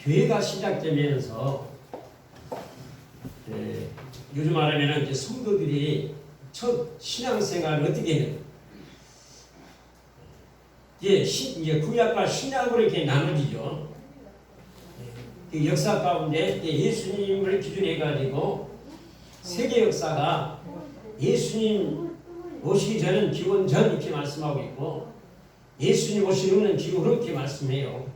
교회가 시작되면서 요즘 말하면 이제 성도들이 첫 신앙생활을 어떻게 해요? 이제 구약과 신약으로 이렇게 나눠지죠. 그 역사 가운데 예수님을 기준해 가지고 세계 역사가 예수님 오시기 전은 기원 전 이렇게 말씀하고 있고 예수님 오시기 후는 기원 후 이렇게 말씀해요.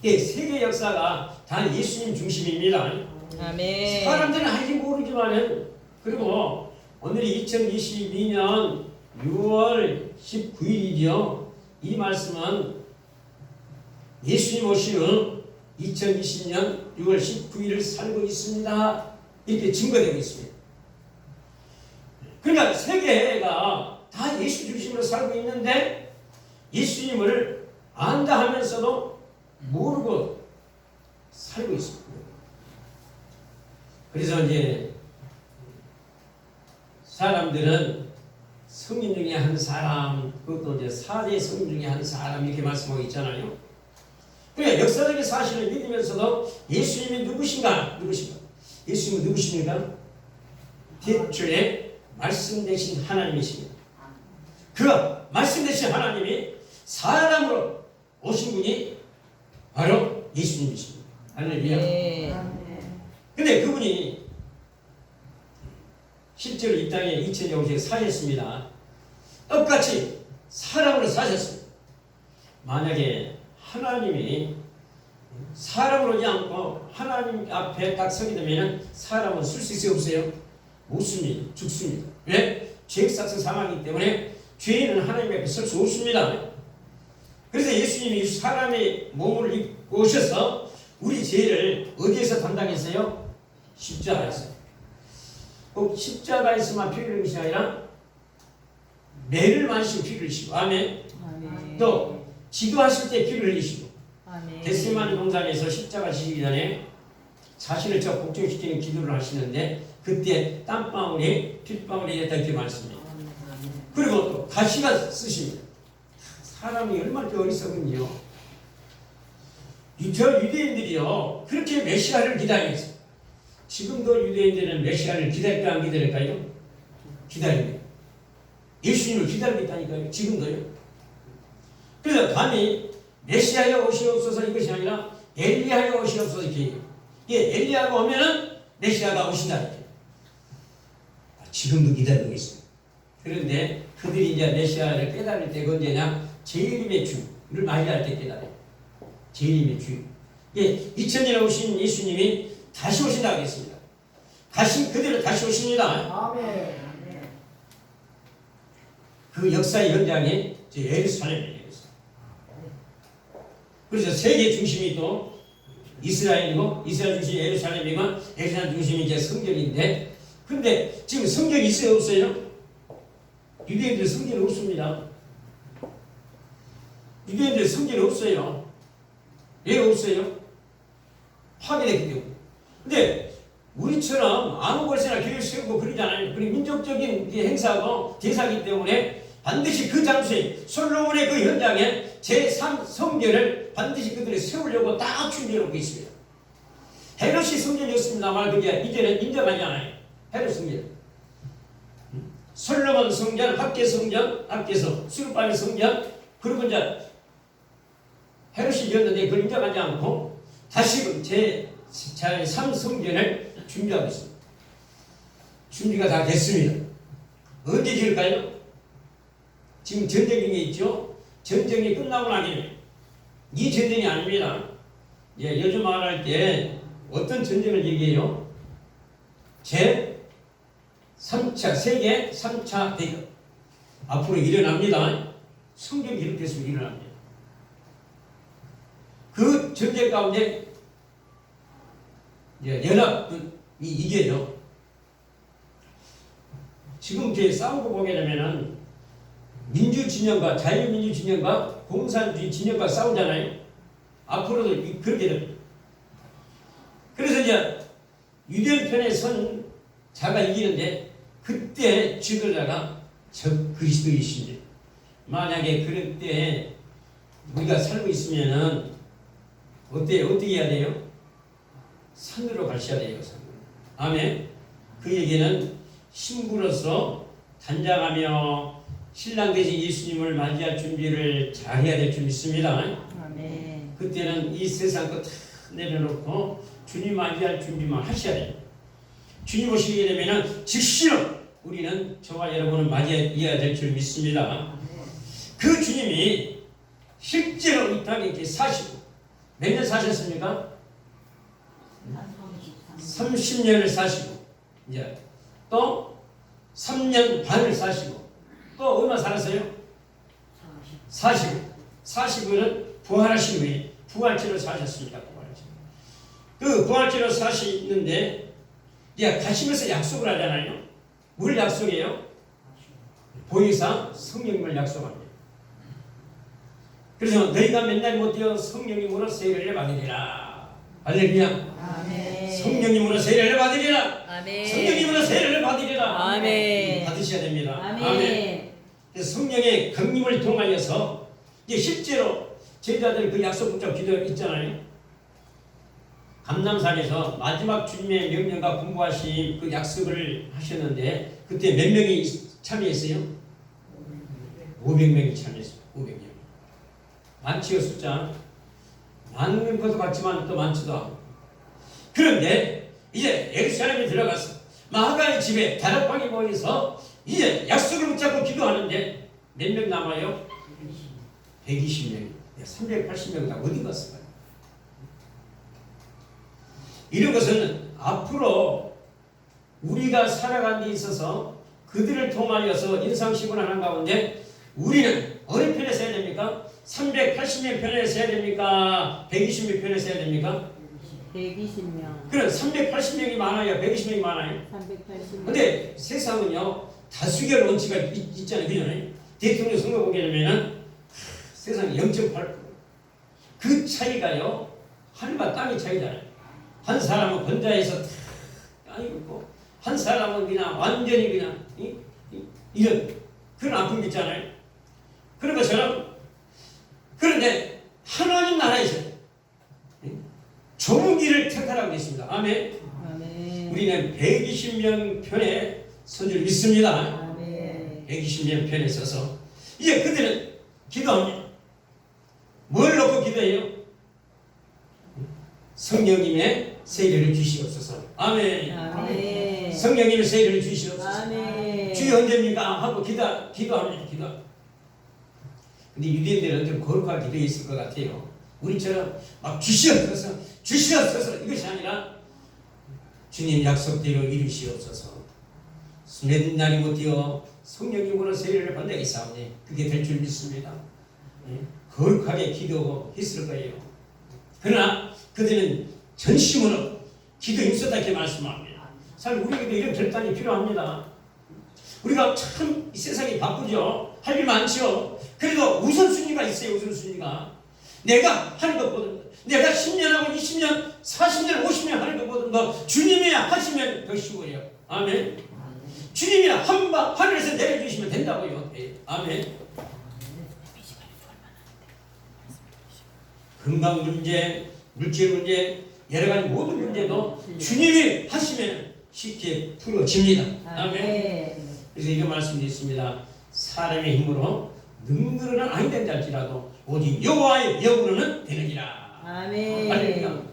세계 역사가 다 예수님 중심입니다. 아멘. 사람들은 알지 모르지만은 그리고 오늘이 2022년 6월 19일이죠. 이 말씀은 예수님 오신 후 2020년 6월 19일을 살고 있습니다. 이렇게 증거되고 있습니다. 그러니까 세계가 다 예수 중심으로 살고 있는데 예수님을 안다 하면서도 모르고 살고 있습니다. 그래서 이제 사람들은 성인 중에 한 사람, 그것도 이제 4대 성인 중에 한 사람 이렇게 말씀하고 있잖아요. 그러니까 역사적인 사실을 믿으면서도 예수님이 누구신가? 예수님은 누구십니까? 대초에 말씀 되신 하나님이십니다. 그 말씀 되신 하나님이 사람으로 오신 분이 바로 예수님이십니다. 할렐루야. 네. 근데 그분이 실제로 이 땅에 2000년 오셔서 사셨습니다. 똑같이 사람으로 사셨습니다. 만약에 하나님이 사람으로 오지 않고 하나님 앞에 딱 서게 되면 사람은 쓸 수 있어요? 없어요? 못 씁니다. 죽습니다. 왜? 죄악삭성 사망이기 때문에 죄인은 하나님 앞에 설 수 없습니다. 그래서 예수님이 사람의 몸을 입고 오셔서 우리 죄를 어디에서 담당했어요? 십자가에서. 꼭 십자가에서만 피를 흘린 것이 아니라 매를 마시고 피를 흘리시고 아멘. 또 기도하실 때 피를 흘리시고 겟세마네 동산에서 십자가 지시기 전에 자신을 저 복종시키는 기도를 하시는데 그때 땀방울이 핏방울이 됐다 이렇게 말씀해요. 그리고 또 가시가 쓰십니다. 사람이 얼마나 어리석은요. 저 유대인들이요 그렇게 메시아를 기다렸어요. 지금도 유대인들은 메시아를 기다릴까 안 기다릴까요? 기다립니다. 예수님을 기다리고 있다니까요. 지금도요. 그래서 감히 메시아가 오시옵소서 이것이 아니라 엘리야가 오시옵소서 이렇게 얘기해요. 엘리야가 오면은 메시아가 오신다 이렇게. 지금도 기다리고 있습니다. 그런데 그들이 이제 메시아를 깨달을 때가 언제냐? 재림의 주를 맞이할 때 깨달아요. 재림의 주. 2000년에 오신 예수님이 다시 오신다고 했습니다. 가신 그대로 다시 오십니다. 아멘. 그 역사의 현장이 예루살렘이에요. 그래서 세계 중심이 또 이스라엘이고 이스라엘 중심이 예루살렘이고 예루살렘 중심이 이제 성경인데 근데 지금 성경이 있어요? 없어요? 유대인들 성경이 없습니다. 유대인들 성경이 없어요. 왜 없어요? 파괴됐기 때문에. 근데 우리처럼 아무 곳에나 교회를 세우고 그러잖아요. 그리고 민족적인 행사고 대사이기 때문에 반드시 그 장소에 솔로몬의 그 현장에 제3 성전을 반드시 그들이 세우려고 딱 준비해놓고 있습니다. 헤롯이 성전이었습니다만 그게 이제는 인정하지 않아요. 헤롯 성전. 솔로몬 성전, 학계 성전, 학계서 수르바벨 성전 그리고 이제 헤롯이 지었는데 그걸 인정하지 않고 다시금 제3 성전을 준비하고 있습니다. 준비가 다 됐습니다. 언제 지을까요? 지금 전쟁 중에 있죠. 전쟁이 끝나고 나면 이 전쟁이 아닙니다. 요즘 말할 때 어떤 전쟁을 얘기해요? 제3차 세계 3차 대전 앞으로 일어납니다. 성경이 이렇게 해서 일어납니다. 그 전쟁 가운데 연합이 이겨요. 지금 이렇게 싸우고 보게 되면은 민주 진영과 자유민주 진영과 공산주의 진영과 싸우잖아요. 앞으로도 그렇게 됩니다. 그래서 이제 유대인 편에 선 자가 이기는데 그때 죽을 자가 저 그리스도이십니다. 만약에 그럴 때 우리가 살고 있으면은 어때요? 어떻게 해야 돼요? 산으로 가셔야 돼요. 산으로. 아멘. 그 얘기는 신부로서 단장하며 신랑 되신 예수님을 맞이할 준비를 잘 해야 될 줄 믿습니다. 아멘. 그때는 이 세상 거 다 내려놓고 주님 맞이할 준비만 하셔야 돼요. 주님 오시게 되면은 즉시로 우리는 저와 여러분은 맞이해야 될 줄 믿습니다. 그 주님이 실제로 이 땅에 이렇게 사시고 몇 년 사셨습니까? 30년을 사시고 이제 또 3년 반을 사시고 또 얼마 살았어요? 40년은 부활하신 후에 부활체로 사셨습니다. 그 부활체로 사시는데 이제 가시면서 약속을 하잖아요. 뭘 약속해요? 보혜사 성령님을 약속합니다. 그래서 너희가 맨날 못되어 성령님으로 세례를 받으리라. 할렐루야. 아멘. 성령님으로 세례를 받으리라. 아멘. 성령님으로 세례를 받으리라. 아멘. 받으셔야 됩니다. 아멘. 성령의 강림을 통하여서 이제 실제로 제자들 그 약속 붙잡고 기도 있잖아요. 감람산에서 마지막 주님의 명령과 공부하신 그 약속을 하셨는데 그때 몇 명이 참여했어요? 500명이 참여했어요. 500명. 많지요 숫자. 많은 것도 같지만 또 많지도 않고. 그런데 이제 예루살렘에 들어가서 마가의 집에 다락방에 모여서 이제 약속을 붙잡고 기도하는데 몇 명 남아요? 120명. 380명 다 어디 갔을까요? 이런 것은 앞으로 우리가 살아가는 데 있어서 그들을 통하여서 인상시문하는 가운데 우리는 어느 편에 서야 됩니까? 380명 편에 서야 됩니까? 120명 편에 서야 됩니까? 120명. 그럼 380명이 많아요? 120명이 많아요? 380명. 근데 세상은요 다수결 원칙이 있잖아요. 그잖아요. 대통령 선거 보게 되면은 세상에 0.8%. 그 차이가요 하늘과 땅의 차이잖아요. 한 사람은 번자에서 땅이 있고 한 사람은 그냥 완전히 그냥 이런 그런 아픔이 있잖아요. 그런 것처럼 그런데 하나님 나라에서 좋은 길을 택하라고 했습니다. 아멘. 아멘. 우리는 120명 편에 서줄 믿습니다. 아멘. 120명 편에 서서 이제 그들은 기도합니다. 뭘 놓고 기도해요? 성령님의 세례를 주시옵소서. 아멘. 아멘. 성령님의 세례를 주시옵소서. 아멘. 주여 언제입니까? 하고 기도합니다. 기도. 근데 유대인들은 좀 거룩하게 기도했을 것 같아요. 우리처럼 막 주시옵소서 이것이 아니라 주님 약속대로 이루시옵소서. 맨날이 못되어 성령님으로 세례를 받는 싸움이 그게 될 줄 믿습니다. 거룩하게 기도했을 거예요. 그러나 그들은 전심으로 기도에 힘썼다 이렇게 말씀합니다. 사실 우리에게도 이런 결단이 필요합니다. 우리가 참 이 세상이 바쁘죠. 할 일 많죠. 그래도 우선순위가 있어요. 우선순위가. 내가 하는 것보다 내가 10년하고 20년 40년 50년 하는 것보다 주님이 하시면 더 쉬워요. 아멘. 주님이 한방 하늘에서 내려주시면 된다고요. 아멘. 건강 문제, 물질 문제, 여러 가지 모든 문제도 주님이 하시면 쉽게 풀어집니다. 아멘. 그래서 이런 말씀드렸습니다. 사람의 힘으로 능들은 아니 된다할지라도 오직 여호와의 영으로는 되느니라. 아멘. 할렐루야.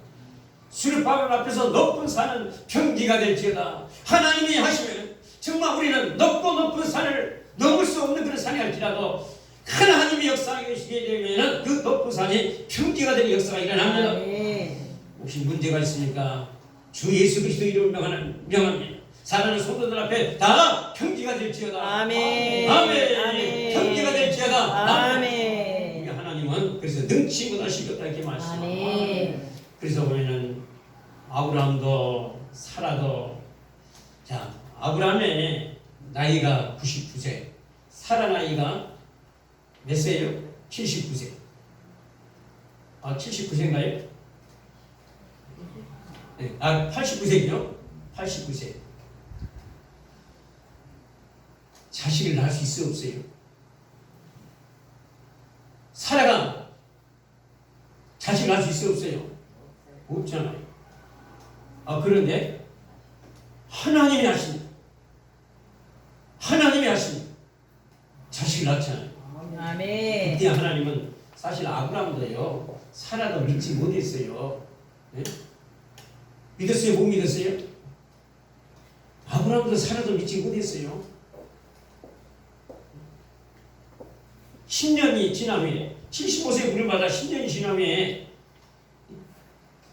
수르바벨 앞에서 높은 산은 평지가 될지어다. 하나님이 하시면 정말 우리는 높은 산을 넘을 수 없는 그런 산이 할지라도 하나님이 역사하시게 되면 그 높은 산이 평지가 되는 역사가 일어납니다. 아멘. 혹시 문제가 있습니까? 주 예수 그리스도 이름을 명합니다. 사랑하는 성도들 앞에 다 평지가 될지어다. 아멘. 아멘. 아멘. 평지가 될지어다. 아멘. 우리 하나님은 그래서 능치고 하시겠다 이렇게 말씀합니다. 아멘. 그래서 보면은 아브라함도 사라도 자 아브라함의 나이가 99세, 사라 나이가 몇 세예요? 79세. 79세인가요? 네. 89세죠? 89세. 자식을 낳을 수 있어 없어요? 사라가 자식 낳을 수 있어요, 없어요? 없잖아요. 그런데 하나님이 하십니다. 하나님이 하십니다. 자식을 낳잖아요. 아멘. 그때 하나님은 사실 아브라함도요, 사라도 믿지 못했어요. 네? 믿었어요? 못 믿었어요? 아브라함도 사라도 믿지 못했어요. 10년이 지난 후에 75세 부름받아 10년이 지난 후에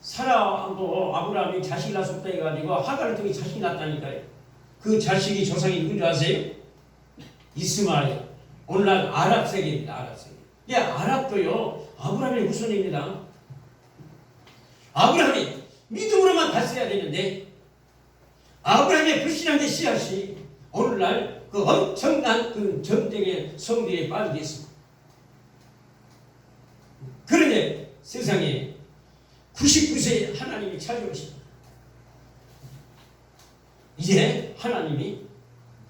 사라하고 아브라함이 자식이 낳았다 해가지고 하갈을 통해 자식이 낳았다니까요. 그 자식이 조상이 누군지 아세요? 이스마엘. 오늘날 아랍 세계입니다. 아랍 세계. 예, 아랍도요 아브라함의 후손입니다. 아브라함이 믿음으로만 갔어야 되는데 아브라함의 불신앙의 씨앗이 오늘날 그 엄청난 그 전쟁의 성들에 빠지게 했습니다. 그런데 세상에 99세에 하나님이 찾아오십니다. 이제 하나님이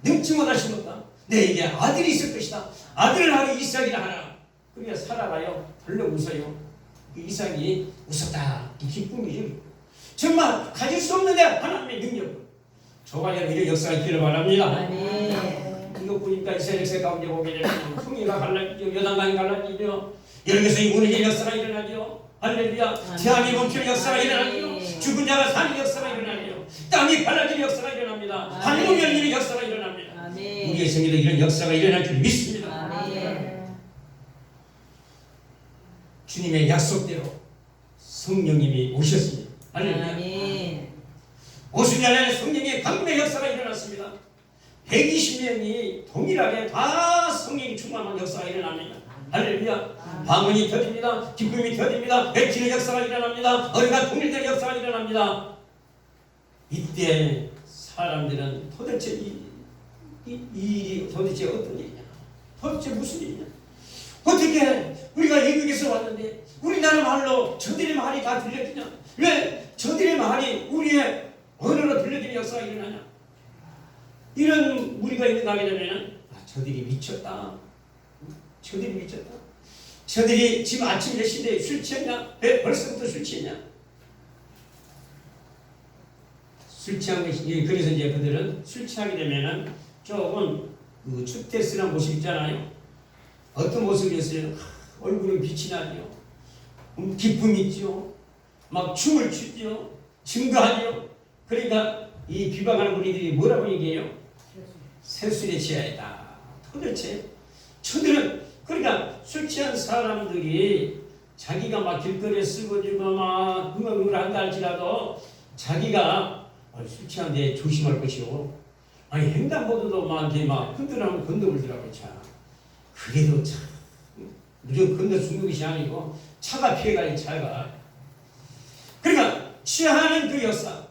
능치 못하신 것다. 내게 아들이 있을 것이다. 아들을 하기 이삭이라 하라. 그러니까 사라가요 덜렁 웃어요. 그 이삭이 웃었다. 이 기쁨이죠. 정말 가질 수 없는데 하나님의 능력. 저와 여러분 이런 역사가 있기를 바랍니다. 아멘. 이거 보니까 이스라엘 역사 가운데 보게 되면 통일가 갈라지죠. 여당강이 갈라지죠. 여러 개성이 무너질 역사가 일어나죠. 할렐루야. 태양이 멈추는 역사가 일어나죠. 죽은 자가 사는 역사가 일어나죠. 땅이 갈라지는 역사가 일어납니다. 하늘이 열리는 역사가 일어납니다. 아멘. 우리의 생에도 이런 역사가 일어날 줄 믿습니다. 아멘. 주님의 약속대로 성령님이 오셨습니다. 할렐루야. 아멘. 오순절에 성령의 강림의 역사가 일어났습니다. 120명이 동일하게 다 성령이 충만한 역사가 일어납니다. 할렐루야. 방언이 터집니다. 기쁨이 터집니다. 외치는 역사가 일어납니다. 어리가 통일되는 역사가 일어납니다. 이때 사람들은 도대체 이 일이 도대체 어떤 일이냐? 도대체 무슨 일이냐? 어떻게 우리가 외국에서 왔는데 우리나라 말로 저들의 말이 다 들려지냐? 왜 저들의 말이 우리의 언어로 들려지는 역사가 일어나냐? 이런 무리가 일어나게 되면 저들이 미쳤다. 저들이 미쳤다. 저들이 지금 아침 몇 시인데 술 취했냐? 왜 벌써부터 술 취했냐? 술 취한 것이 그래서 이제 그들은 술 취하게 되면은 조금 그 주태스러운 모습 있잖아요. 어떤 모습이었어요? 얼굴에 빛이 나죠. 기쁨이 있죠. 막 춤을 추죠. 증거하죠. 그러니까 이 비방하는 우리들이 뭐라고 얘기해요? 새술에 취하였다. 도대체 저들은 그러니까 술 취한 사람들이 자기가 막 길거리에 쓰고지고 막 흥얼흥얼한다 할지라도 자기가 술 취한데 조심할 것이요. 아니 횡단보도도 막 이렇게 막 흔들어하면 건너물더라고요. 차. 그래도 참 무조건 건너 죽는 것이 아니고 차가 피해가야 차가. 그러니까 취하는 그 역사.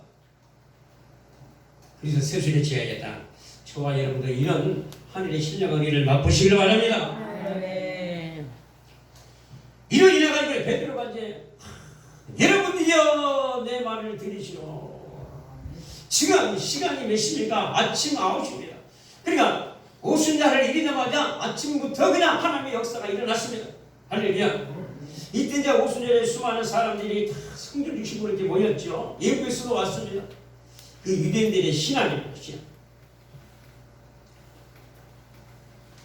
그래서 새술에 취해야겠다. 저와 여러분도 이런 하늘의 신령한 은혜를 맛보시기를 바랍니다. 아멘. 이런 일화가 이번에 베드로가 이제 여러분들이여 내 말을 들으시오. 지금 시간이 몇 시입니까? 아침 9시입니다. 그러니까 오순절을 일어나자마자 아침부터 그냥 하나님의 역사가 일어났습니다. 할렐루야. 이때 이제 오순절에 수많은 사람들이 다 성전 중심으로 이렇게 모였죠. 예배에서도 왔습니다. 그 유대인들의 신앙입니다. 신앙.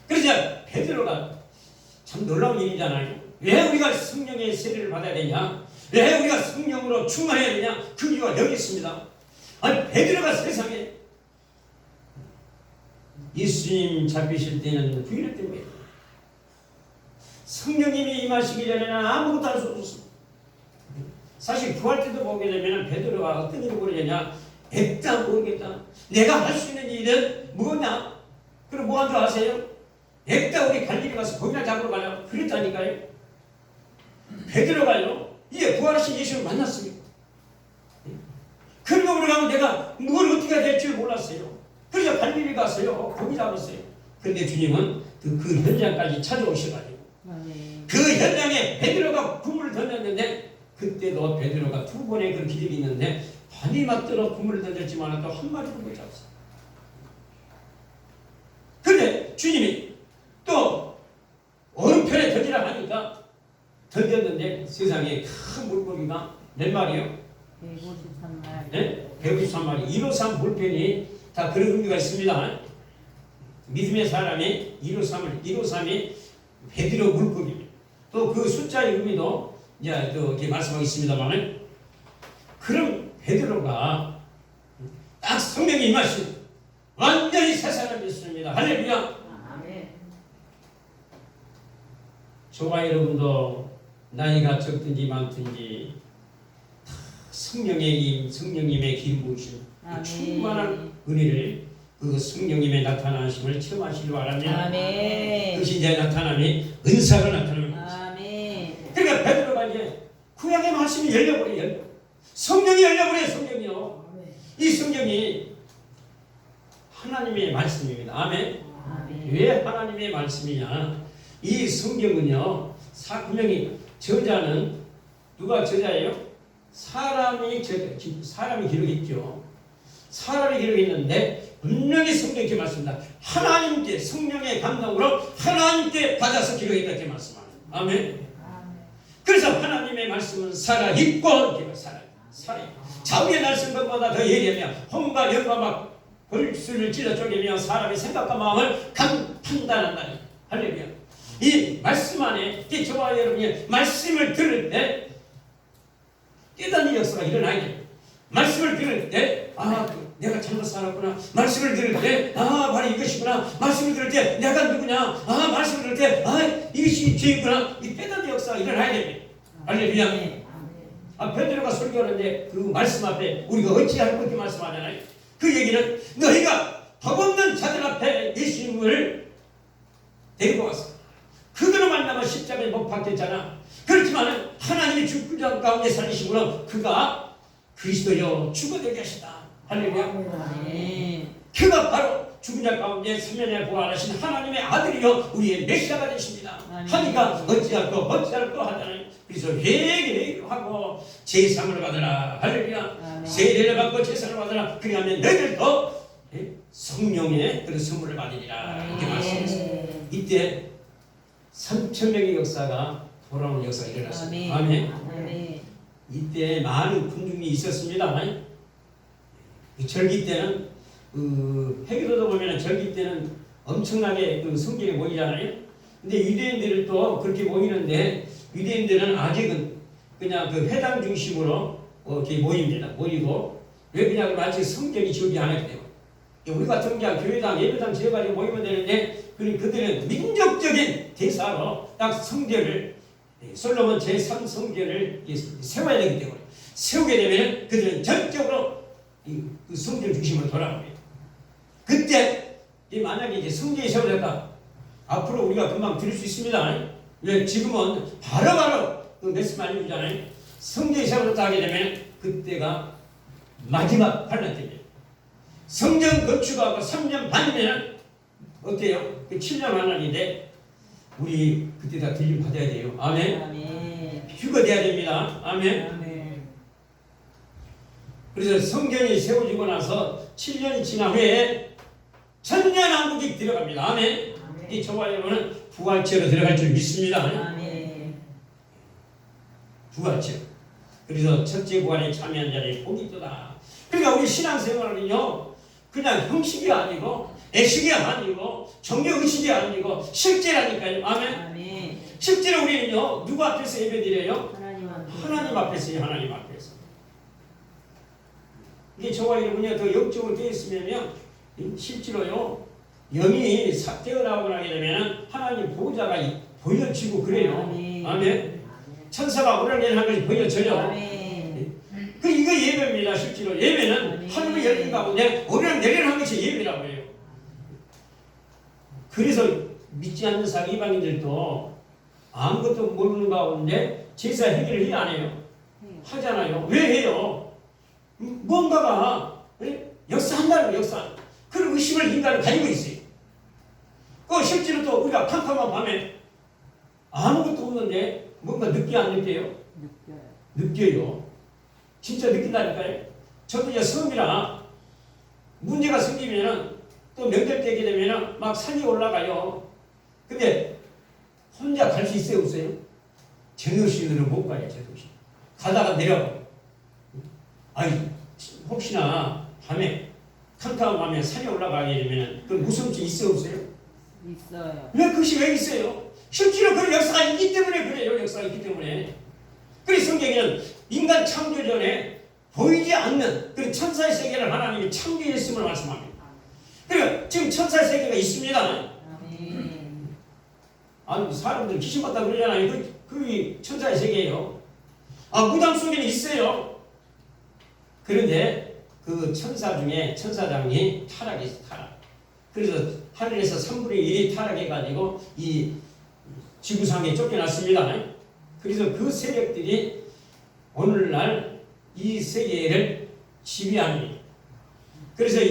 그래서 베드로가 참 놀라운 일이잖아요. 왜 우리가 성령의 세례를 받아야 되냐? 왜 우리가 성령으로 충만해야 되냐? 그 이유가 여기 있습니다. 아니 베드로가 세상에 예수님 잡히실 때는 부인했던 거예요. 성령님이 임하시기 전에는 아무것도 할 수 없었습니다. 사실 구할 때도 보게 되면 베드로가 어떤 일을 모르겠냐? 액다 모르겠다. 내가 할 수 있는 일은 뭐냐? 그럼 뭐 한 줄 아세요? 액다 우리 갈릴리 가서 고기나 잡으러 가려고 그랬다니까요. 베드로가요 이제 부활하신 예수를 만났습니다. 그런 으로 가면 내가 뭘 어떻게 해야 될지 몰랐어요. 그래서 갈릴리 갔어요. 고기 잡았어요. 그런데 주님은 그 현장까지 찾아오셔가지고 그 현장에 베드로가 그물을 던졌는데 그때도 베드로가 두 번의 그 기적이 있는데 반이 맞들어 그물을 던졌지만 또 한 마리도 못 잡았어요. 그런데 주님이 또 오른편에 던지라 하니까 던졌는데 세상에 큰 물고기가 몇 마리요? 153마리. 네? 153마리. 153 볼펜이 다 그런 의미가 있습니다. 믿음의 사람이 153이 베드로 물고기입니다. 또 그 숫자의 의미도 이제 또 이렇게 말씀하겠습니다만, 그럼 베드로가 딱 성령이 임하신 완전히 새 사람이었습니다. 할렐루야. 아멘. 저와 여러분도 나이가 적든지 많든지 다 성령의 힘, 성령님의 기름 부으심, 그 충만한 은혜를, 그 성령님의 나타나심을 체험하시기 바랍니다. 아멘. 그것이 이제 나타남이 은사가 나타나는 것입니다. 아멘. 그러니까 베드로가 이제 구약의 말씀이 열려버려요. 성령이 열려버려요. 성령이요. 이 성경이 하나님의 말씀입니다. 아멘. 아멘. 왜 하나님의 말씀이냐? 이 성경은요, 분명히 저자는 누가 저자예요? 사람이 기록했죠. 사람이 기록했는데 분명히 성경에 말씀합니다. 하나님께 성령의 감동으로 하나님께 받아서 기록했다 이렇게 말씀합니다. 아멘. 그래서 하나님의 말씀은 살아있고 이렇게 살아있고 자우의 날쓴 것보다 더 예리하며 혼과 영과 막 골수를 찔러 쪼개며 사람의 생각과 마음을 판단한다. 할렐루야. 이 말씀 안에 저와 여러분이 말씀을 들을 때 깨닫는 역사가 일어나야 돼요. 말씀을 들을 때 내가 잘못 살았구나. 말씀을 들을 때 바로 이것이구나. 말씀을 들을 때 내가 누구냐. 말씀을 들을 때 이것이 죄구나. 이 깨닫는 역사가 일어나야 됩니다. 할렐루야. 베드로가 설교하는데 그 말씀 앞에 우리가 어찌할 것이 말씀하잖아요. 그 얘기는 너희가 법 없는 자들 앞에 예수님을 데리고 왔어. 그들로 만나면 십자가에 못 박혔잖아. 그렇지만 하나님이 죽은 자 가운데 살리시므로 그가 그리스도여 죽어되게 하시다. 할렐루야. 아멘. 그가 바로 죽은 자 가운데 사면에 부활하신 하나님의 아들이요 우리의 메시아가 되십니다. 하니까 어찌할 거 하잖아요. 그래서 회개하고 제사를 받으라. 할렐루야. 세례를 받고 제사를 받으라. 그리하면 너희들도 성령의 그런 선물을 받으리라. 이렇게 말씀했습니다. 이때 3,000명의 역사가 돌아오는 역사가 일어났습니다. 아멘. 아멘. 이때 많은 군중이 있었습니다. 그 절기 때는 해교도도 보면 절기 때는 엄청나게 그 성경에 모이잖아요. 근데 유대인들은 또 그렇게 모이는데 유대인들은 아직은 그냥 그 회당 중심으로 이렇게 모입니다. 모이고 왜 그냥 아직 성경이 준비 안 했기 때문에 우리 같은 그냥 교회당 예배당 지어가지고 모이면 되는데 그들은 민족적인 대사로 딱 성전을 솔로몬 제3 성전을 세워야 되기 때문에 세우게 되면 그들은 전적으로 그 성전 중심으로 돌아갑니다. 그때 만약에 이제 성전이 세워졌다. 앞으로 우리가 금방 들을 수 있습니다. 왜 지금은 바로바로 그 말씀 알려주잖아요. 성전이 세워졌다 하게 되면 그때가 마지막 환란 때입니다. 성전 건축하고 3년 반이면 어때요? 그 7년 환란인데 우리 그때 다 들림 받아야 돼요. 아멘. 아멘. 휴거돼야 됩니다. 아멘. 아멘. 그래서 성전이 세워지고 나서 7년이 지난 후에 천년왕국이 들어갑니다. 아멘. 이 저와 여러분은 부활체로 들어갈 줄 믿습니다. 아멘. 부활체. 그래서 첫째 부활에 참여한 자들이 복이 있도다. 그러니까 우리 신앙생활은요 그냥 형식이 아니고 애식이 아니고 정경의식이 아니고 실제라니까요. 아멘. 아멘. 실제로 우리는요 누구 앞에서 예배드려요? 하나님 앞에. 하나님 앞에서요. 하나님 앞에서. 이게 저와 여러분이 더 영적으로 되어 있으면요 실제로요 영이 태어나고 나게 되면 하나님 보호자가 보여지고 그래요. 아멘. 아멘. 천사가 오랑내리는 것이 보여져요. 아멘. 그 이거 예배입니다. 실제로 예배는 아멘. 하늘의 열린 가운데 오랑내리는 것이 예배라고 해요. 그래서 믿지 않는 사람 이방인들도 아무것도 모르는 가운데 제사 해결을 해야 안 해요? 하잖아요. 왜 해요? 뭔가가 역사한다는 역사. 그런 의심을 인간은 가지고 있어요. 그 실제로 또 우리가 캄캄한 밤에 아무것도 없는데 뭔가 느끼 안 느껴요? 느껴요. 진짜 느낀다니까요. 저도 이제 섬이라 문제가 생기면은 또 명절 때게 되면은 막 산이 올라가요. 근데 혼자 갈 수 있어요, 없어요? 제정신으로 못 가요. 제정신. 가다가 내려. 아니 혹시나 밤에 캄캄한 밤에 산에 올라가게 되면 그 무서움증 있어요 없어요? 있어요. 왜 그것이 왜 있어요? 실제로 그런 역사가 있기 때문에 그래요. 역사가 있기 때문에. 그래서 성경에는 인간 창조 전에 보이지 않는 그 천사의 세계를 하나님이 창조했음을 말씀합니다. 그러니까 지금 천사의 세계가 있습니다. 아멘. 아니 사람들 귀신 같다 그러잖아요. 그게 천사의 세계예요. 아 무당 속에는 있어요. 그런데 그 천사 중에 천사장이 타락했어. 타락. 그래서 하늘에서 3분의 1이 타락해가지고 이 지구상에 쫓겨났습니다. 그래서 그 세력들이 오늘날 이 세계를 지배합니다. 그래서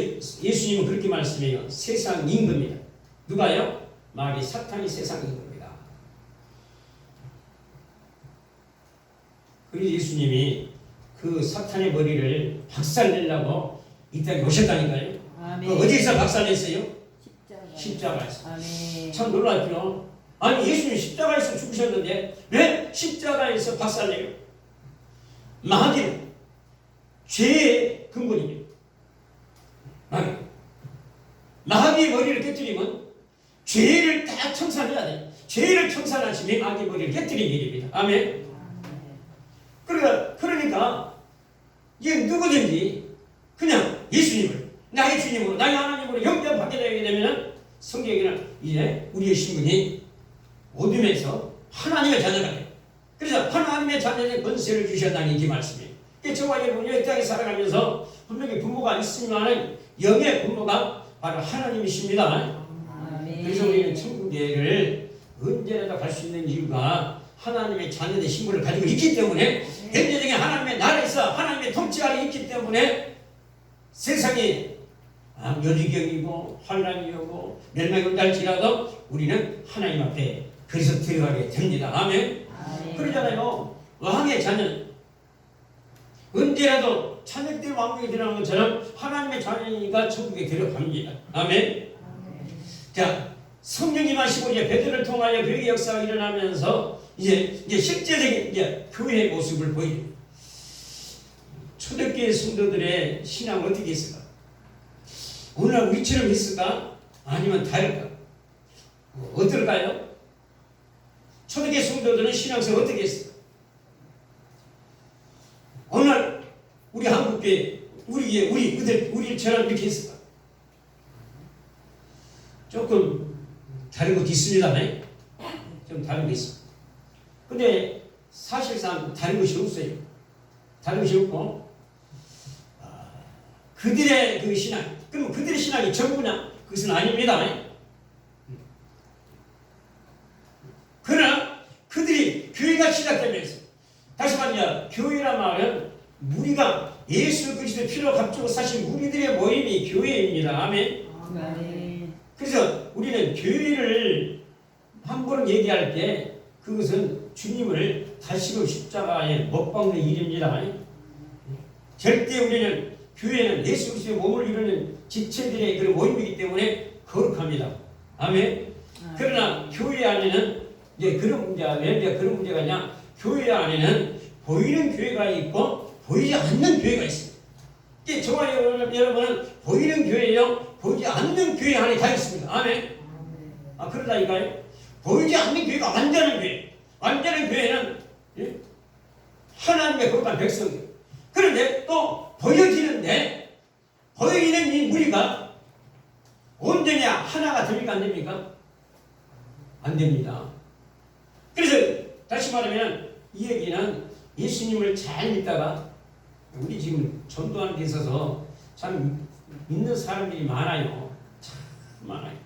예수님은 그렇게 말씀해요. 세상 임금이다. 누가요? 마귀 사탄이 세상 임금이다. 그래서 예수님이 그 사탄의 머리를 박살내려고 이 땅에 오셨다니까요. 아멘. 어디서 박살냈어요? 십자가. 십자가에서. 아멘. 참 놀랍죠. 아니 예수님 십자가에서 죽으셨는데 왜 십자가에서 박살내요? 마귀는 죄의 근본입니다. 마귀의 머리를 깨뜨리면 죄를 다 청산해야 돼요. 죄를 청산하시면 마귀의 머리를 깨뜨리는 일입니다. 아멘. 그러니까 이게 누구든지 그냥 예수님을 나의 주님으로 나의 하나님으로 영접하게 되게 되면 성경에는 이제 우리의 신분이 어둠에서 하나님의 자녀가 돼요. 그래서 하나님의 자녀의 권세를 주셨다는 이 말씀이에요. 저와 여러분이 이 땅에 살아가면서 분명히 부모가 있으면 영의 부모가 바로 하나님이십니다. 아멘. 그래서 우리는 천국에를 언제라도 갈 수 있는 이유가 하나님의 자녀의 신분을 가지고 있기 때문에 현재적인 하나님의 나라에서 하나님의 통치 아래 있기 때문에 세상이 멸리경이고 환란이 오고 멸망이 온달지라도 우리는 하나님 앞에 그래서 들어가게 됩니다. 아멘. 그러잖아요. 왕의 자녀는 언제라도 찬양될 왕국에 들어가는 것처럼 하나님의 자녀가 천국에 들어갑니다. 아멘. 자, 성령이 마시고 이제 베드로를 통하여 교회 역사가 일어나면서 이제 실제적인 교회의 모습을 보입니다. 초대교회 성도들의 신앙은 어떻게 있을까? 오늘날 우리처럼 있을까? 아니면 다를까? 어떨까요? 초대교회 성도들은 신앙생활 어떻게 했을까? 오늘 우리 한국교회, 우리처럼 이렇게 했을까? 조금 다른 것도 있습니다. 좀 다른 게 있습니다. 근데 사실상 다른 것이 없어요. 다른 것이 없고 그들의 그 신앙, 그럼 그들의 신앙이 전부냐? 그것은 아닙니다. 그러나 그들이 교회가 시작되면서 다시 말하면 교회란 말은 무리가 예수 그리스도의 피로 값주고 사신 무리들의 모임이 교회입니다. 아멘. 아멘. 그래서 우리는 교회를 한 번 얘기할 때 그것은 주님을 다시금 십자가에 못 박는 일입니다. 절대 우리는 교회는 예수 그리스도의 몸을 이루는 지체들의 그런 모임이기 때문에 거룩합니다. 아멘. 그러나 교회 안에는 이제 그런 문제가 왜 그런 문제가 있냐? 교회 안에는 보이는 교회가 있고 보이지 않는 교회가 있습니다. 저와 여러분은 보이는 교회요, 보이지 않는 교회 안에 다 있습니다. 아멘. 그러다니까요. 보이지 않는 교회가 완전한 교회. 완전한 교회는 하나님의 거룩한 백성들. 그런데 또 보여지는데 보이는 이 무리가 온전히 하나가 됩니까? 안 됩니까? 안 됩니다. 그래서 다시 말하면 이 얘기는 예수님을 잘 믿다가 우리 지금 전도하는 데 있어서 참 믿는 사람들이 많아요. 참 많아요.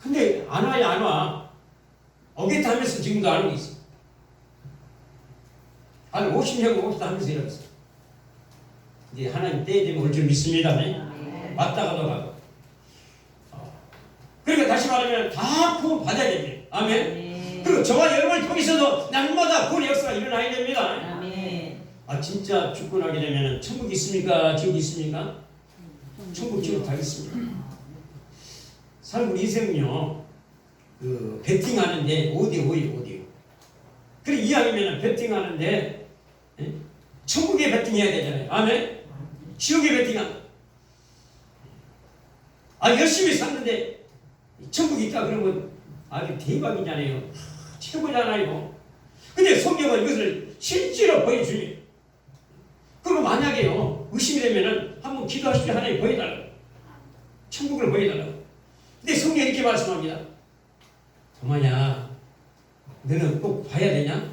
근데 안 와요, 안 와. 오겠다 하면서 지금도 안 오고 있어. 한 50년 오겠다 하면서 이러고 있어. 이제 하나님 때에 되면 올 줄 믿습니다. 왔다가도 가고. 그러니까 다시 말하면 다 구원 받아야 됩니다. 아멘. 그리고 저와 여러분을 통해서도 날마다 구원의 역사가 일어나야 됩니다. 아멘. 진짜 죽고 나게 되면 천국 있습니까? 지옥 있습니까? 천국 지옥 다 있습니다. 삶 우리 인생은요, 베팅하는데 5대 5예요, 5대 5. 그래 이왕이면 베팅하는데 천국에 베팅해야 되잖아요. 아멘. 지옥에 베팅한. 열심히 샀는데 천국이 있다 그러면 아주 대박이잖아요. 최고잖아요. 근데 성경은 이것을 실제로 보여주니. 그리고 만약에요 의심이 되면은 한번 기도하십시오. 하나님 보여달라고. 천국을 보여달라고. 근데 성경이 이렇게 말씀합니다. 도마야, 너는 꼭 봐야 되냐?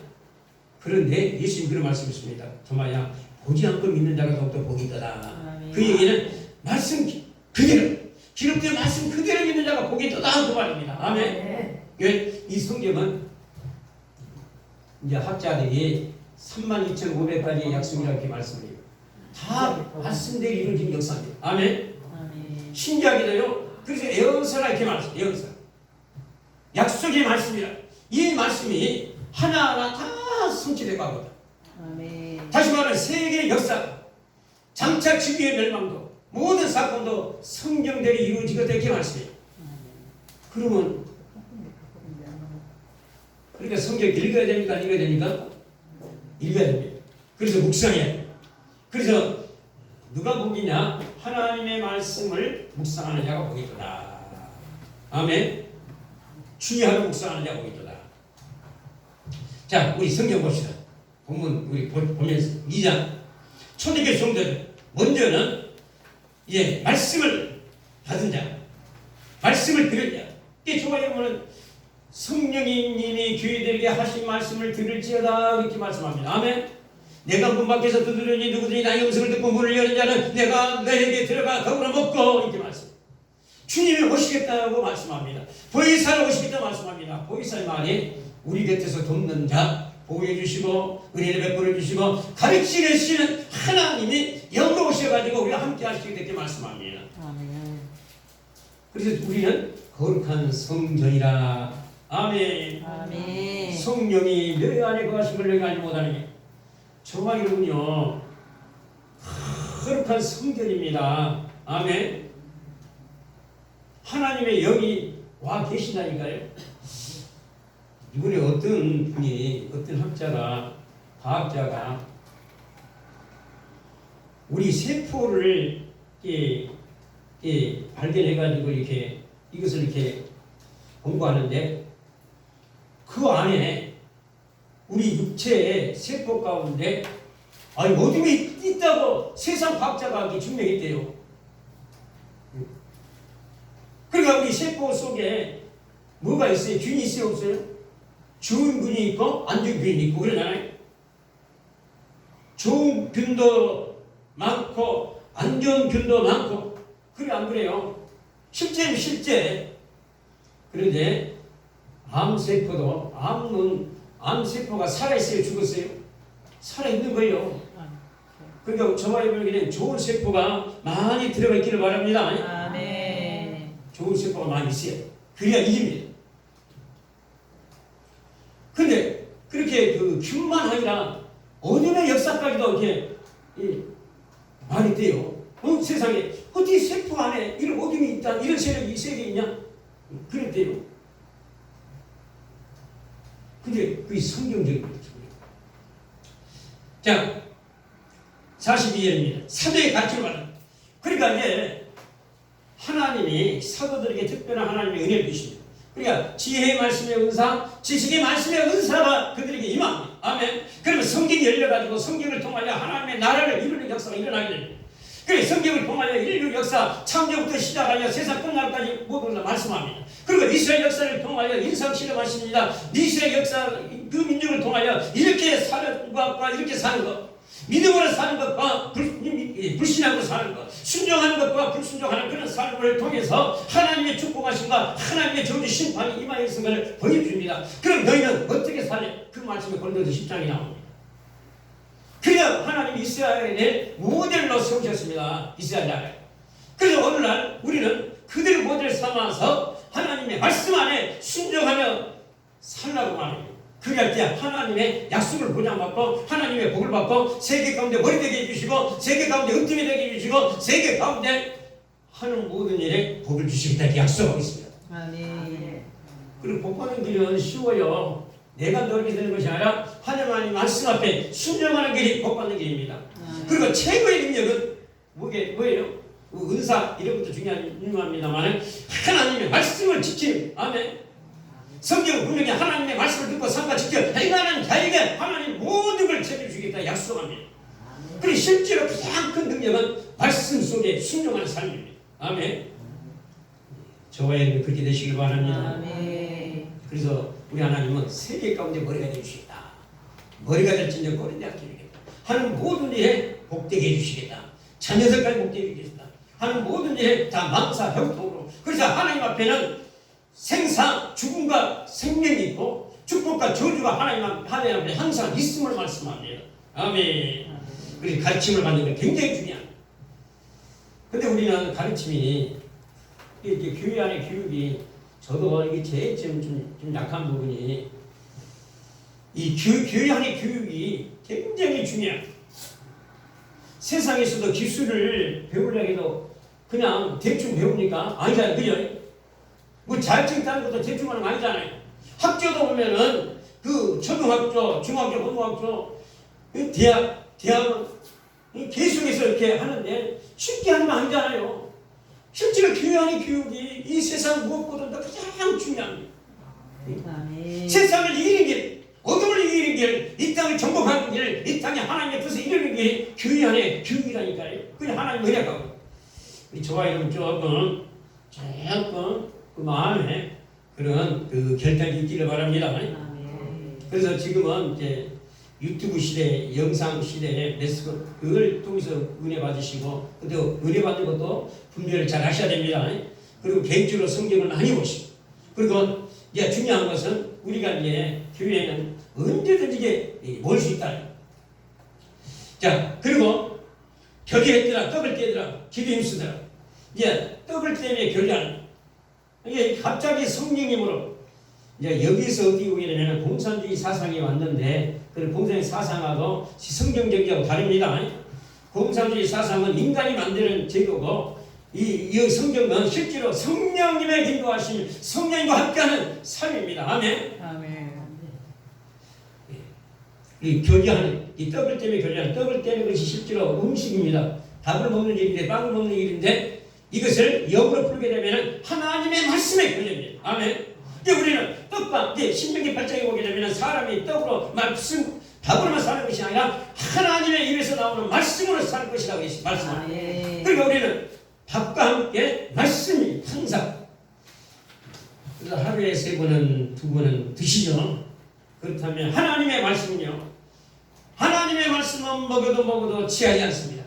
그런데 예수님 그런 말씀이십니다. 도마야, 보지 않고 믿는 자가 더욱더 복이 있도다. 그 얘기는 말씀 그대로, 기록된 말씀 그대로 믿는 자가 복이 있도다 그 말입니다. 아멘. 이 성경은 이제 학자들이 32,500가지의 약속이라고 이렇게 말씀해요. 다 말씀대로 이루어진 역사입니다. 아멘. 신기하게도요. 그래서 에언서라 이렇게 말씀해요. 에언서. 약속의 말씀이라. 이 말씀이 하나하나 다 성취되고 하거든. 다시 말하면 세계의 역사, 장차 지구의 멸망도, 모든 사건도 성경대로 이루어지거든 이렇게 말씀해요. 그러면 그러니까 성경 읽어야 됩니까? 읽어야 됩니까? 읽어야 됩니다. 그래서 묵상해야 돼요. 그래서 누가 복이냐? 하나님의 말씀을 묵상하는 자가 복이 있도다. 아멘. 주의하며 묵상하는 자가 복이 있도다. 자, 우리 성경 봅시다. 본문 우리 보면서 2장 초대교회 성도들 먼저는 말씀을 받은 자, 말씀을 들은 자. 이게 좋아요 보면 성령님이 교회들에게 하신 말씀을 들을지어다 이렇게 말씀합니다. 아멘. 내가 문 밖에서 두드리니 누구든지 나의 음성을 듣고 문을 여는 자는 내가 너에게 들어가 더불어 먹고 이렇게 말씀. 주님이 오시겠다고 말씀합니다. 보혜사로 오시겠다고 말씀합니다. 보혜사의 말이 우리 곁에서 돕는 자, 보호해 주시고 은혜를 베풀어 주시고 가르치는 시는 하나님이 영으로 오셔가지고 우리가 함께 하시게 되게 말씀합니다. 그래서 우리는 거룩한 성전이라. 아멘. 아멘. 성령이 너희 안에 거하신 걸 너희가 알지 못하느니. 정말 여러분요 거룩한 성전입니다. 아멘. 하나님의 영이 와 계신다니까요. 이번에 어떤 분이, 어떤 학자가, 과학자가 우리 세포를 발견해가지고 이것을 이렇게 공부하는데 그 안에 우리 육체의 세포 가운데 어둠이 있다고 세상 과학자가 이렇게 증명했대요. 그러니까 우리 세포 속에 뭐가 있어요? 균이 있어요? 없어요? 좋은 균이 있고 안 좋은 균이 있고 그러잖아요. 좋은 균도 많고 안 좋은 균도 많고. 그래 안 그래요? 실제는 실제. 그런데 암세포도 암세포가 살아있어요? 죽었어요? 살아있는 거예요. 그러니까 저와 여러분에게는 좋은 세포가 많이 들어가 있기를 바랍니다. 아멘. 좋은 세포가 많이 있어요. 그래야 이깁니다. 근데 그렇게 그 균만 아니라 어둠의 역사까지도 이렇게 말이 돼요. 세상에 어떻게 세포 안에 이런 어둠이 있다, 이런 세력이 이 세계에 있냐? 그랬대요. 근데 그게 성경적인 거죠. 자, 42절입니다. 사도의 가르침을 받는. 그러니까 이제 하나님이 사도들에게 특별한 하나님의 은혜를 주십니다. 그러니까 지혜의 말씀의 은사, 지식의 말씀의 은사가 그들에게 임합니다. 아멘. 그러면 성경이 열려가지고 성경을 통하여 하나님의 나라를 이루는 역사가 일어나게 됩니다. 그래 성경을 통하여 인류 역사 창조부터 시작하여 세상 끝날까지 모두 다 말씀합니다. 그리고 이스라엘 역사를 통하여 인상실험하십니다. 이스라엘 역사 그 민족을 통하여 이렇게 사는 것과 이렇게 사는 것, 믿음으로 사는 것과 불신앙으로 사는 것, 순종하는 것과 불순종하는 그런 삶을 통해서 하나님의 축복하심과 하나님의 저주 심판이 임하여 있는 것을 보여줍니다. 그럼 너희는 어떻게 살래? 그 말씀이 고린도서 10장에 나옵니다. 그냥 하나님이 이스라엘의 모델로 세우셨습니다. 이스라엘 나라를. 그래서 오늘날 우리는 그들을 모델 삼아서 하나님의 말씀 안에 순종하며 살라고 말합니다. 그럴 때 하나님의 약속을 보장받고 하나님의 복을 받고 세계 가운데 머리 되게 해주시고 세계 가운데 은총이 되게 해주시고 세계 가운데 하는 모든 일에 복을 주시겠다 이렇게 약속하고 있습니다. 아멘. 그리고 복 받는 길은 쉬워요. 내가 노력이 되는 것이 아니라 하나님 말씀 앞에 순종하는 길이 복받는 길입니다. 그리고 최고의 능력은 뭐예요? 은사 이런 것도 중요합니다만 하나님의 말씀을 지키는 아멘. 성경은 분명히 하나님의 말씀을 듣고 삼가 지켜 행하는 자에게 하나님 모든 걸 챙겨주겠다 약속합니다. 그리고 실제로 가장 큰 능력은 말씀 속에 순종하는 삶입니다. 아멘. 저와 여러분 그렇게 되시길 바랍니다. 아멘. 그래서 우리 하나님은 세계 가운데 머리가 되주시겠다. 머리가 될진저 꼬리대 아끼겠다. 하는 모든 일에 복되게 해주시겠다. 자녀들까지 복되게 해주시겠다. 하는 모든 일에 다 망사 형통으로. 그래서 하나님 앞에는 생사 죽음과 생명이 있고 축복과 저주가 하나님 앞에 항상 있음을 말씀합니다. 아멘. 그래서 가르침을 받는 게 굉장히 중요합니다. 근데 우리는 가르침이 이게 교회 안의 교육이 저도 이게 제일 좀 약한 부분이 이 교회 안의 교육이 굉장히 중요해요. 세상에서도 기술을 배우려고 해도 그냥 대충 배우니까 아니잖아요. 그죠? 뭐 자격증 따는 것도 대충 하는 거 아니잖아요. 학교도 보면은 그 초등학교, 중학교, 고등학교, 대학은 계속해서 이렇게 하는데 쉽게 하는 거 아니잖아요. 실제로 교회 안의 교육이 이 세상 무엇보다도 가장 중요합니다. 세상을 이기는 길, 어둠을 이기는 길, 이 땅을 정복하는 길, 이 땅에 하나님의 뜻을 이루는 길이 교회 안의 교육이라니까요. 그냥 하나님 은혜가 우리 저와 여러분 조금 그 마음에 그런 그 결단이 있기를 바랍니다. 그래서 지금은 이제 유튜브 시대, 영상 시대에 그걸 통해서 은혜 받으시고, 또 은혜 받는 것도 분별을 잘 하셔야 됩니다. 그리고 개인적으로 성경을 많이 보시고, 그리고 이제 중요한 것은 우리가 이제 교회에는 언제든지 모일 수 있다. 자, 그리고 교제했더라, 떡을 떼더라, 기도 힘쓰더라. 이제 떡을 떼며 교제하는. 이게 갑자기 성령님으로 이제 여기서 어떻게 보게 되면 공산주의 사상이 왔는데, 그 공산주의 사상하고 성경적이하고 다릅니다. 공산주의 사상은 인간이 만드는 제도고, 이 성경은 실제로 성령님의 인도하심, 성령님과 함께하는 삶입니다. 아멘. 아멘. 이 교제하는, 이 떡을 떼며 교제하는, 떡을 떼는 것이 실제로 음식입니다. 밥을 먹는 일인데, 빵을 먹는 일인데, 이것을 영으로 풀게 되면 하나님의 말씀의 교제입니다. 아멘. 우리는 떡밥, 신명기 8장에 보게 되면 사람이 떡으로 밥으로만 사는 것이 아니라 하나님의 입에서 나오는 말씀으로 사는 것이라고 말씀합니다. 그러니까 우리는 밥과 함께 말씀이 항상, 그래서 하루에 3번은 2번은 드시죠. 그렇다면 하나님의 말씀은요, 하나님의 말씀은 먹어도 취하지 않습니다.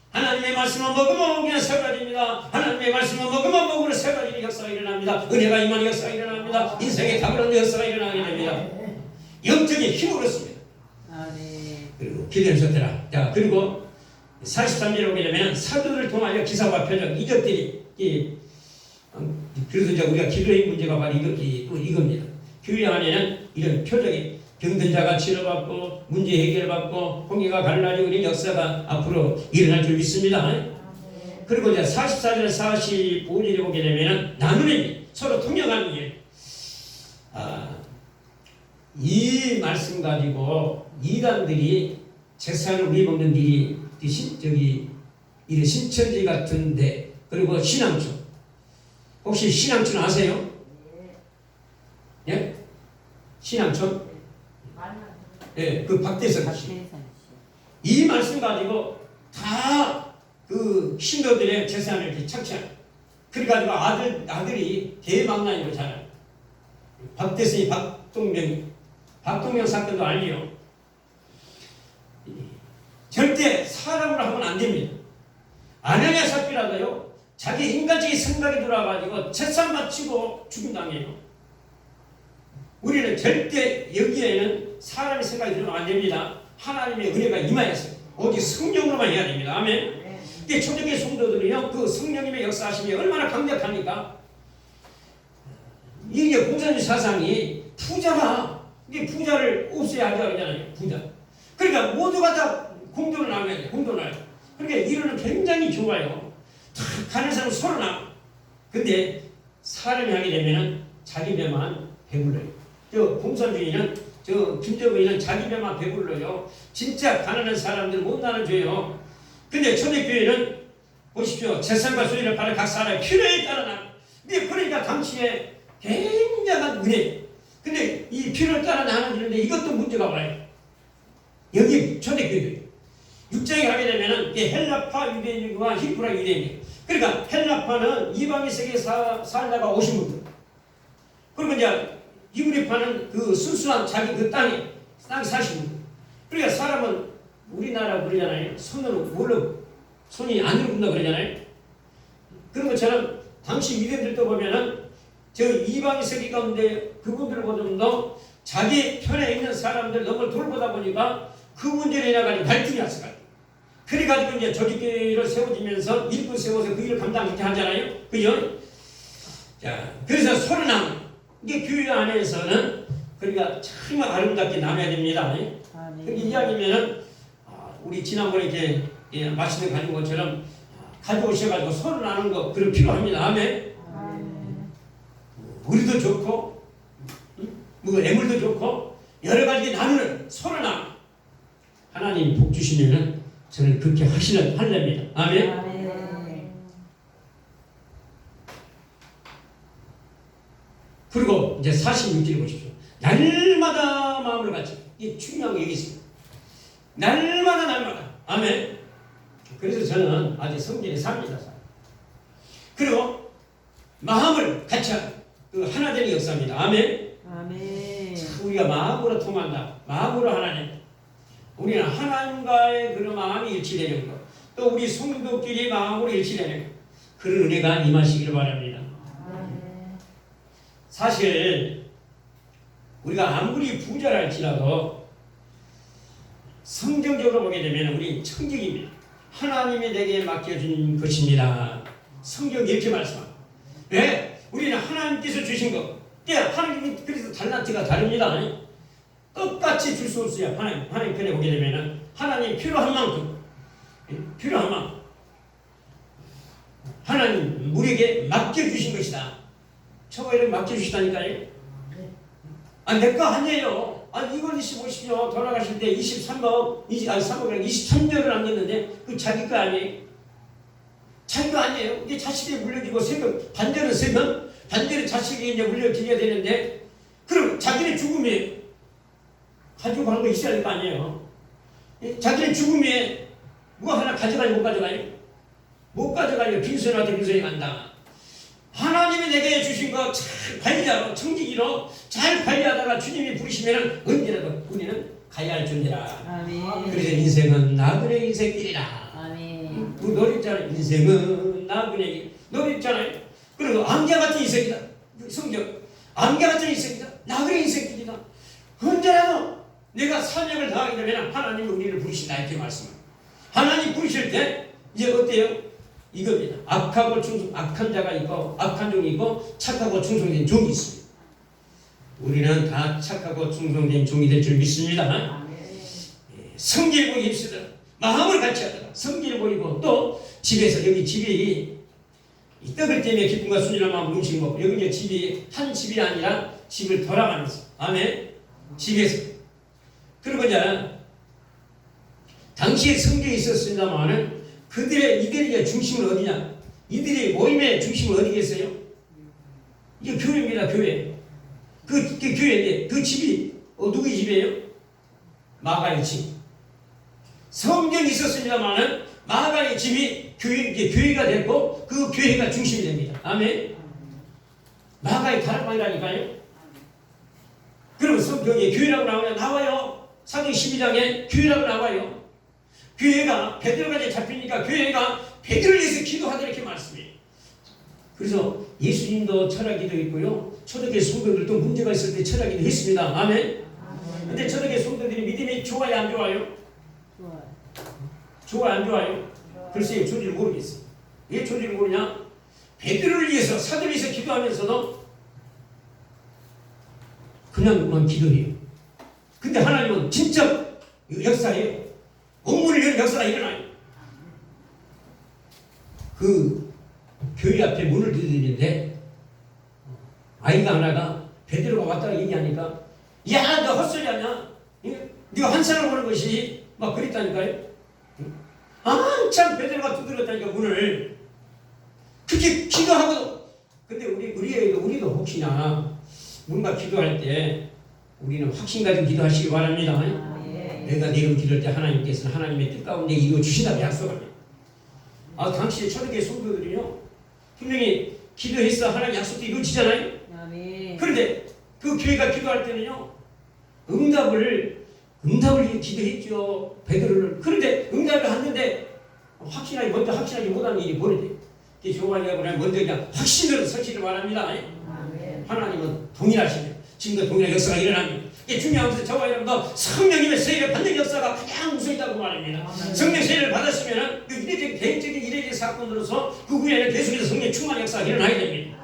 하나님의 말씀은 먹으면 그냥 새가지입니다. 하나님의 말씀은 먹으면 먹으로 새가지의 역사가 일어납니다. 은혜가 임하는 역사가 일어납니다. 인생의 답을 얻는 역사가 일어나게 됩니다. 영적인 힘을 얻습니다. 그리고 기도하셨더라. 자, 그리고 43절에 오게 되면 사도를 통하여 기사와 표적, 이적들이 그래서 이제 우리가 기도의 문제가 바로 이겁니다. 교회 안에는 이런 표적이 병든 자가 치료받고 문제 해결받고 홍해가 갈라지는 역사가 앞으로 일어날 줄 믿습니다. 그리고 이제 44절 45절에 보게 되면 나누는 일, 서로 통역하는 일. 이 말씀 가지고 이단들이 재산을 우리먹는 일이 이런 신천지 같은데, 그리고 신앙촌. 혹시 신앙촌 아세요? 예? 신앙촌? 예, 그 박대선 씨. 이 말씀 가지고 다 그 신도들의 재산을 이렇게 착취한. 그래가지고 아들이 대망나니로 자라. 박대선이 박동명 사건도 아니에요. 절대 사람으로 하면 안 됩니다. 아냐냐 삽비라도요, 자기 인간적인 생각이 돌아가지고 재산 바치고 죽임당해요. 우리는 절대 여기에는 사람의 생각이 들어가면 안 됩니다. 하나님의 은혜가 임하였어요. 오직 성령으로만 해야 됩니다. 아멘. 이게 초대교회 성도들이요, 그 성령님의 역사하심이 얼마나 강력합니까? 이게 공산주의 사상이 이게 부자를 없애야 하잖아요. 부자. 그러니까 모두가 다 공돈을 나눠야 돼. 공돈을. 그러니까 이론은 굉장히 좋아요. 가는 사람은 서로 나. 근데 사람이 하게 되면은 자기 배만 배불러요. 공산주의는 저 김정은이는 자기 배만 배불러요. 진짜 가난한 사람들 못 나눠줘요. 근데 초대교회는 보십시오. 재산과 소유를 받은 각 사람의 필요에 따라 나. 그러니까 당시에 굉장한 은혜. 근데 이 필요에 따라 나눠주는데 이것도 문제가 와요. 여기 초대교회 6장에 가게 되면은 헬라파 유대인과 히브라 유대인. 그러니까 헬라파는 이방인 세계에 살다가 오신 분들. 그리고 이제 히브리파는 그 순수한 자기 그 땅에 사시는 분들. 그러니까 사람은 우리나라 그러잖아요. 손으로 뭘로 손이 안으로 군다 그러잖아요. 그런 것처럼 당시 유대인들도 보면은 저 이방인 세계 가운데 그분들보다 좀 더 자기 편에 있는 사람들 너무 돌보다 보니까 그 문제로 인해가지고 갈등이 왔어요. 그래가지고 이제 조직교회를 세워지면서 일꾼 세워서 그 일을 감당 못해 하잖아요. 그죠? 자, 그래서 소련왕 이게 교회 안에서는 그러니까 참 아름답게 나눠야 됩니다. 그 이야기면은 우리 지난번에 이렇게 맛있는 거 가진 것처럼 가져오셔가지고 서로 나누는 거 그런 필요합니다. 아멘. 우리도 좋고 뭐 애물도 좋고 여러 가지 나누는 서로 나누는 하나님 복 주시면은 저는 그렇게 할랍니다. 아멘. 그리고 이제 46절 보십시오. 날마다 마음을 같이. 이게 중요한 거 여기 있습니다. 날마다. 아멘. 그래서 저는 아주 성전에 삽니다. 그리고 마음을 같이 하는 그 하나 되는 역사입니다. 아멘. 우리가 마음으로 통한다. 마음으로 하나님. 우리는 하나님과의 그런 마음이 일치되는 것. 또 우리 성도끼리 마음으로 일치되는 것. 그런 은혜가 임하시기를 바랍니다. 사실 우리가 아무리 부자랄지라도 성경적으로 보게 되면 우리 청직입니다. 하나님이 내게 맡겨준 것입니다. 성경이 이렇게 말씀합니다. 왜? 우리는 하나님께서 주신 것. 하나님이 그래서 달란트가 다릅니다. 똑같이 줄 수 없어요. 하나님 편에 보게 되면 하나님 필요한 만큼 하나님 우리에게 맡겨주신 것이다. 저거를 맡겨주시다니까요. 내 거 아니에요. 이걸 보십시오. 돌아가실 때 23년을 남겼는데 그 자기 거 아니에요. 자기 거 아니에요. 이게 자식에게 물려주고 세금, 반대는 세금, 반대는 자식에게 이제 물려드려야 되는데 그럼 자기는 죽음에 가지고 가는 거 있어야 될 거 아니에요. 자기는 죽음에 뭐 하나 가져가요? 못 가져가요? 못 가져가요. 빈손한테 빈손이 간다. 하나님이 내게 주신 거 잘 관리하고 청지기로 잘 관리하다가 주님이 부르시면 언제라도 우리는 가야 할 존재라. 그래서 인생은 나그네 인생길이라. 그 노래 있잖아요. 인생은 나그네 길. 노래 있잖아요. 그리고 안개 같은 인생이다. 성경 안개 같은 인생이다. 나그네 인생길이다. 언제라도 내가 사명을 다하게 되면 하나님이 우리를 부르신다 이렇게 말씀합니다. 하나님 부르실 때 이제 어때요? 이겁니다. 악한 자가 있고 악한 종이 있고 착하고 충성된 종이 있습니다. 우리는 다 착하고 충성된 종이 될 줄 믿습니다. 성질 보이기 힘쓰더라. 마음을 같이 하더라. 성질 보이고 또 집에서 여기 집이 이 떡을 때문에 기쁨과 순진한 마음을 음식 먹고 여기 이제 집이 한 집이 아니라 집을 돌아가면서 아멘. 집에서 그리고 이제 당시에 성경이 있었습니다만은 이들의 중심은 어디냐? 이들의 모임의 중심은 어디겠어요? 이게 교회입니다. 교회. 그 교회인데 그 집이 누구의 집이에요? 마가의 집. 성경이 있었습니다만은 마가의 집이 교회가 됐고 그 교회가 중심이 됩니다. 아멘. 마가의 다락방이라니까요. 그러면 성경에 교회라고 나와요. 사도행 12장에 교회라고 나와요. 교회가 베드로가 이제 잡히니까 교회가 베드로를 위해서 기도하다 이렇게 말씀해요. 그래서 예수님도 철학기도 있고요. 초대교회 성도들도 문제가 있을 때 철학기도 했습니다. 아멘. 근데 초대교회 성도들이 믿음이 좋아요 안 좋아요? 좋아요 안 좋아요? 글쎄요. 좋지를 모르겠어요. 왜 좋지를 모르냐? 베드로를 위해서 사도를 위해서 기도하면서도 그냥만 기도해요. 근데 하나님은 진짜 역사예요. 옥문을 여는 역사가 일어나요. 그 교회 앞에 문을 두드리는데 아이가 하나가 베드로가 왔다고 얘기하니까 야, 너 헛소리하냐? 네가 환상을 보는 것이 막 그랬다니까요. 한참 베드로가 두드렸다니까 문을. 그렇게 기도하고. 근데 우리도 혹시나 뭔가 기도할 때 우리는 확신 가지고 기도하시기 바랍니다. 내가 내 이름 기도할 때 하나님께서는 하나님의 뜻 가운데 이루어 주신다고 약속합니다. 당시 초대교회 성도들이요 분명히 기도했어 하나님 약속도 이루어지잖아요. 그런데 그 교회가 기도할 때는요 응답을 기도했죠 베드로를. 그런데 응답을 하는데 먼저 확신하지 못하는 일이 벌어져요. 조관이가 보면 먼저 그냥 확신으로 서기를 바랍니다. 하나님은 동일하시며 지금도 동일한 역사가 일어납니다. 이게 중요한 것은 저와 여러분도 성령님의 세례를 받는 역사가 가장 우선이라고 말합니다. 성령 세례를 받았으면 그 개인적인 이례적 사건으로서 그 후에는 계속해서 성령 충만 역사가 일어나야 됩니다.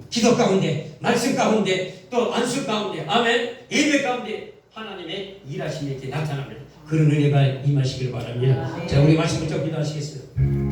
기도 가운데, 말씀 가운데, 또 안수 가운데, 아멘, 예배 가운데 하나님의 일하심이 이렇게 나타납니다. 그런 은혜가 임하시길 바랍니다. 자, 우리 말씀 먼저 기도하시겠습니다.